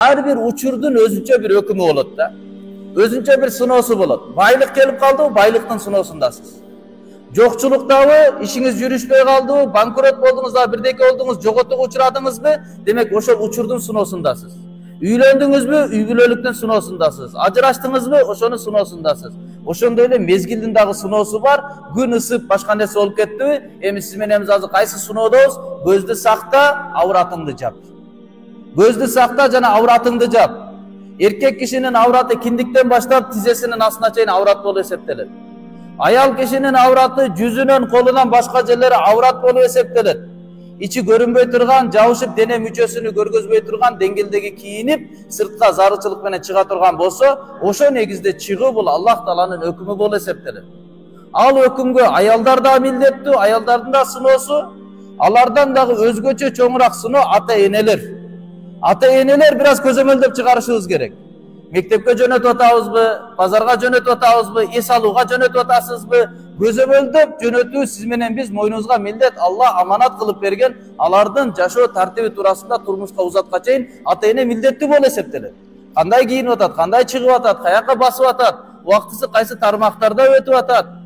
Her bir учурдун өзүнчө bir өкүмү болот да. Өзүнчө bir сыноосу болот. Байлык келип калдыбы, байлыктын сыноосундасыз. Жокчулуктабы, ишиңиз жүрүшпөй калдыбы, банкрот болдуңуз, бирдеке болдуңуз, жоготууга учурадыңызбы, демек ошол учурдун сыноосундасыз. Үйлөндүңүзбү, үй бүлөлүктүн сыноосундасыз. Ажырачтыңызбы, ошонун сыноосундасыз. Ошондой эле мезгилдин дагы сыноосу бар. Күн ысып, башка нерсе болуп кеттиби, эми сиз менен азыр кайсы сыноодобуз? Көздү сакта, авратыңды жап. Көздү сакта жана авратыңды жап. Эркек кишинин авраты киндиктен баштап тизесинин астына чейин аврат болуп эсептелет. Аял кишинин авраты жүзүнөн, колунан башка жерлери аврат болуп эсептелет. Ичи көрүнбөй турган, жабышып дене мүчөсүнү көргөзбөй турган деңгээлдеги кийинип, сыртка зарылчылык менен чыга турган болсо, ошо негизде чыгуу бул Аллах Тааланын өкүмү болуп эсептелет. Ал өкүмгө аялдар да милдеттүү, аялдардын да сыноосу, алардан дагы өзгөчө чоңураак сыноо ата-энелер. Ата-энелер бираз көзөмөлдөп чыгарышыбыз керек. Мектепке жөнөтүп атабызбы, базарга жөнөтүп атабызбы, эс алууга жөнөтүп атасызбы? Көзөмөлдөп жөнөтүү сиз менен биз мойнубузга милдет. Алла аманат кылып берген, алардын жашоо тартиби туурасында турмушка узатка чейин ата-эне милдеттүү болуп эсептелет. Кандай кийинип атат, кандай чыгып атат, каяка басып атат, убактысы кайсы тармактарда өтүп атат.